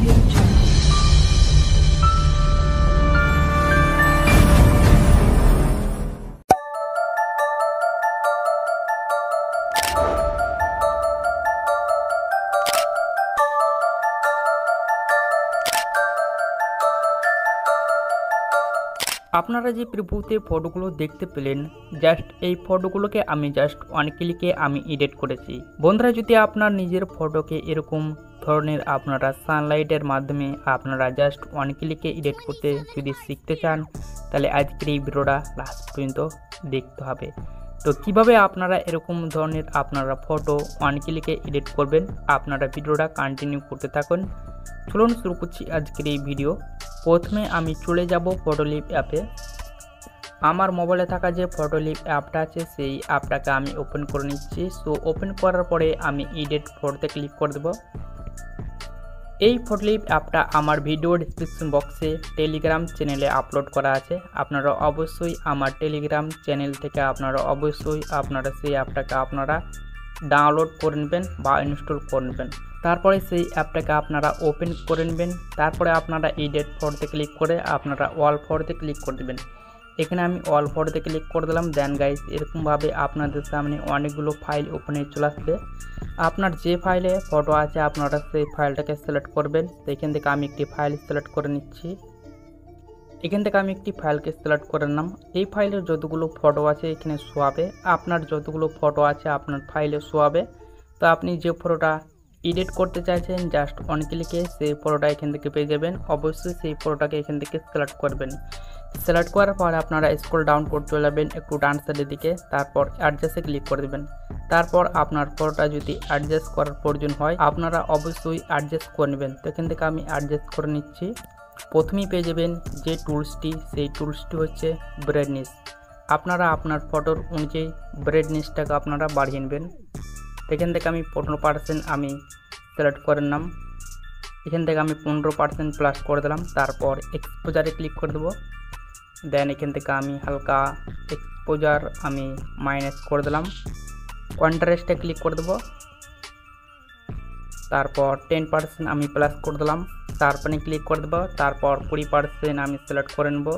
Audio Jungle. আপনারা যে প্রিভিউতে ফটোগুলো দেখতে পেলেন, জাস্ট এই ফটোগুলোকে আমি জাস্ট ওয়ান ক্লিকে আমি এডিট করেছি। বন্ধুরা, যদি আপনার নিজের ফটোকে এরকম ধরনের আপনারা সানলাইটের মাধ্যমে আপনারা জাস্ট ওয়ান ক্লিকে এডিট করতে যদি শিখতে চান, তাহলে আজকের এই ভিডিওটা লাস্ট পর্যন্ত দেখতে হবে। তো কিভাবে আপনারা এরকম ধরনের আপনারা ফটো ওয়ান ক্লিকে এডিট করবেন, আপনারা ভিডিওটা কন্টিনিউ করতে থাকুন। চলুন শুরু করছি আজকের এই ভিডিও। প্রথমে আমি চলে যাব ফটোলিপ অ্যাপে। আমার মোবাইলে থাকা যে ফটোলিপ অ্যাপটা আছে সেই অ্যাপটাকে আমি ওপেন করে নিচ্ছি। সো ওপেন করার পরে আমি এডিট ফটোতে ক্লিক করে দেব। এই ফটোলিপ অ্যাপটা আমার ভিডিও ডিসক্রিপশন বক্সে টেলিগ্রাম চ্যানেলে আপলোড করা আছে। আপনারা অবশ্যই আমার টেলিগ্রাম চ্যানেল থেকে আপনারা সেই অ্যাপটাকে আপনারা ডাউনলোড করে নেবেন বা ইনস্টল করে নেবেন। তারপরে সেই অ্যাপটাকে আপনারা ওপেন করে নেবেন। তারপরে আপনারা এডিট ফটোতে ক্লিক করে আপনারা অল ফটোতে ক্লিক করে দেবেন। এখানে আমি অল ফটোতে ক্লিক করে দিলাম। দেন গাইস, এরকমভাবে আপনাদের সামনে অনেকগুলো ফাইল ওপেন হয়ে চলে আসবে। আপনার যে ফাইলে ফটো আছে আপনারা সেই ফাইলটাকে সিলেক্ট করবেন। তো এখান থেকে আমি একটি ফাইল সিলেক্ট করে নিচ্ছি। এখান থেকে আমি একটি ফাইলকে সিলেক্ট করে নিলাম। এই ফাইলের যতগুলো ফটো আছে এখানে শো হবে। আপনার যতগুলো ফটো আছে আপনার ফাইলে শো হবে। তো আপনি যে ফটোটা এডিট করতে চাইছেন জাস্ট ওয়ান ক্লিকে সেই ফটোটা এখান থেকে পেয়ে যাবেন। অবশ্যই সেই ফটোটাকে এখান থেকে সিলেক্ট করবেন। সিলেক্ট করার পর আপনারা স্ক্রল ডাউন করে চলে যাবেন একটু ডান সাইডের দিকে। তারপর অ্যাডজাস্টে ক্লিক করে দেবেন। তারপর আপনার ফটোটা যদি অ্যাডজাস্ট করার প্রয়োজন হয় আপনারা অবশ্যই অ্যাডজাস্ট করে নেবেন। তো এখান থেকে আমি অ্যাডজাস্ট করে নিচ্ছি। প্রথমেই পেয়ে যাবেন যে টুলসটি, সেই টুলসটি হচ্ছে ব্রাইটনেস। আপনারা আপনার ফটোর অনুযায়ী ব্রাইটনেসটাকে আপনারা বাড়িয়ে নেবেন। এখান থেকে আমি 15% আমি সিলেক্ট করে নিলাম। এখান থেকে আমি 15% প্লাস করে দিলাম। তারপর এক্সপোজারে ক্লিক করে দেবো। দেন এখান থেকে আমি হালকা এক্সপোজার আমি মাইনাস করে দিলাম। কন্ট্রাস্টে ক্লিক করে দেবো। তারপর 10% আমি প্লাস করে দিলাম। তারপরে ক্লিক করে দেবো। তারপর 20% আমি সিলেক্ট করে নেব।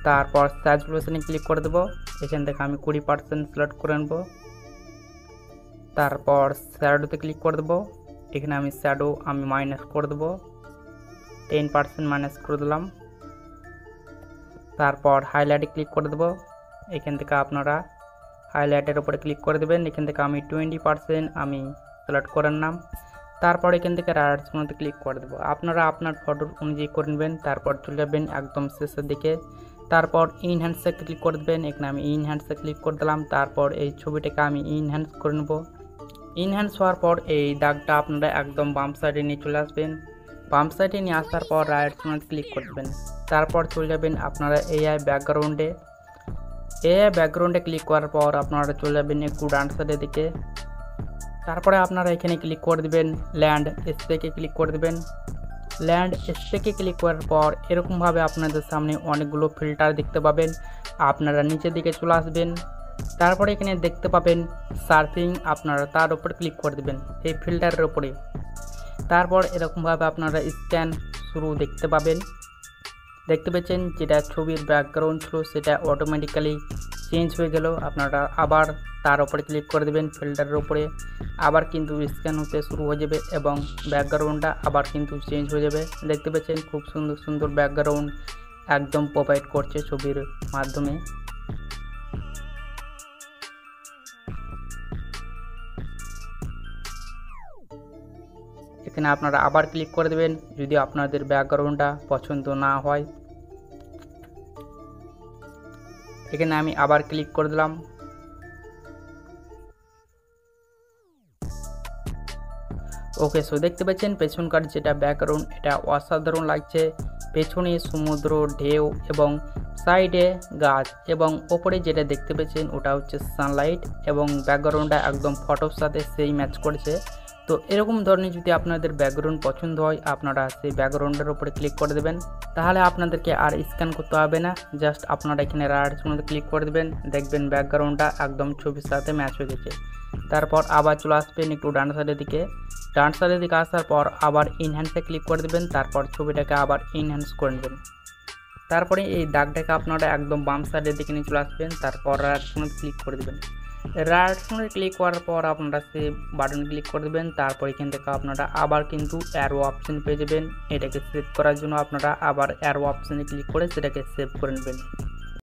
তারপর স্যাচুরেশনে ক্লিক করে দেবো। এখান থেকে আমি 20% সিলেক্ট করে নেব। তারপর শ্যাডোতে ক্লিক করে দেবো। এখানে আমি শ্যাডো আমি মাইনাস করে দেবো। 10% মাইনাস করে দিলাম। তারপর হাইলাইটে ক্লিক করে দেবো। এখান থেকে আপনারা হাইলাইটের উপরে ক্লিক করে দেবেন। এখান থেকে আমি 20% আমি সিলেক্ট করে নিলাম। তারপর এখান থেকে রাইট সাইডে ক্লিক করে দেবো। আপনারা আপনার ফটোর অনুযায়ী করে নেবেন। তারপর চলে যাবেন একদম শেষের দিকে। তারপর ইনহ্যান্সে ক্লিক করে দেবেন। এখানে আমি ইনহ্যান্সে ক্লিক করে দিলাম। তারপর এই ছবিটাকে আমি ইনহ্যান্স করে নেব। ইনহ্যান্স হওয়ার পর এই দাগটা আপনারা একদম বাম সাইডে নিয়ে চলে আসবেন। বাম সাইডে নিয়ে আসার পর রাইট সাইডে ক্লিক করে দেবেন। তারপর চলে যাবেন আপনারা এআই ব্যাকগ্রাউন্ডে। এআই ব্যাকগ্রাউন্ডে ক্লিক করার পর আপনারা চলে যাবেন একটু ডান সাইডের দিকে। তারপরে আপনারা এখানে ক্লিক করে দেবেন ল্যান্ড স্পেকে ক্লিক করে দেবেন। ল্যান্ড স্পেকে ক্লিক করার পর এরকমভাবে আপনাদের সামনে অনেকগুলো ফিল্টার দেখতে পাবেন। আপনারা নিচের দিকে চলে আসবেন। তারপরে এখানে দেখতে পাবেন সার্ফিং, আপনারা তার উপর ক্লিক করে দেবেন এই ফিল্টারের উপরে। তারপর এরকমভাবে আপনারা স্ক্যান শুরু দেখতে পাবেন। দেখতে পাচ্ছেন যেটা ছবির ব্যাকগ্রাউন্ড ছিল সেটা অটোমেটিক্যালি চেঞ্জ হয়ে গেল। আপনারা আবার তার উপরে ক্লিক করে দেবেন ফিল্টারের উপরে। আবার কিন্তু স্ক্যান হতে শুরু হয়ে যাবে এবং ব্যাকগ্রাউন্ডটা আবার কিন্তু চেঞ্জ হয়ে যাবে। দেখতে পাচ্ছেন খুব সুন্দর সুন্দর ব্যাকগ্রাউন্ড একদম প্রোভাইড করছে ছবির মাধ্যমে। এখানে আপনারা আবার ক্লিক করে দেবেন যদি আপনাদের ব্যাকগ্রাউন্ডটা পছন্দ না হয়। এখানে আমি আবার ক্লিক করে দিলাম। ওকে, সো দেখতে পাচ্ছেন পেছনকার যেটা ব্যাকগ্রাউন্ড এটা অসাধারণ লাগছে। পেছনে সমুদ্র ঢেউ এবং সাইডে গাছ এবং ওপরে যেটা দেখতে পাচ্ছেন ওটা হচ্ছে সানলাইট এবং ব্যাকগ্রাউন্ডটা একদম ফটোর সাথে সেই ম্যাচ করেছে। তো এরকম ধরনের যদি আপনাদের ব্যাকগ্রাউন্ড পছন্দ হয় আপনারা সেই ব্যাকগ্রাউন্ডের উপরে ক্লিক করে দেবেন, তাহলে আপনাদেরকে আর স্ক্যান করতে হবে না। জাস্ট আপনারা এখানে রাইটসের মধ্যে ক্লিক করে দেবেন, দেখবেন ব্যাকগ্রাউন্ডটা একদম ছবির সাথে ম্যাচ হয়ে গেছে। তারপর আবার চলে আসবেন একটু ডান সাইডের দিকে, ডান সাইডের দিকে আসার পর আবার ইনহ্যান্সে ক্লিক করে দেবেন, তারপর ছবিটাকে আবার ইনহ্যান্স করে নেবেন। তারপরে এই দাগটাকে আপনারা একদম বাম সাইডের দিকে নিয়ে চলে আসবেন, তারপর রাইটসের মধ্যে ক্লিক করে দেবেন। রাইটসের মধ্যে ক্লিক করার পর আপনারা সেই বাটনে ক্লিক করে দেবেন, তারপর এখান থেকে আপনারা আবার কিন্তু অ্যারো অপশন পেয়ে যাবেন। এটাকে সেভ করার জন্য আপনারা আবার অ্যারো অপশানে ক্লিক করে সেটাকে সেভ করে নেবেন।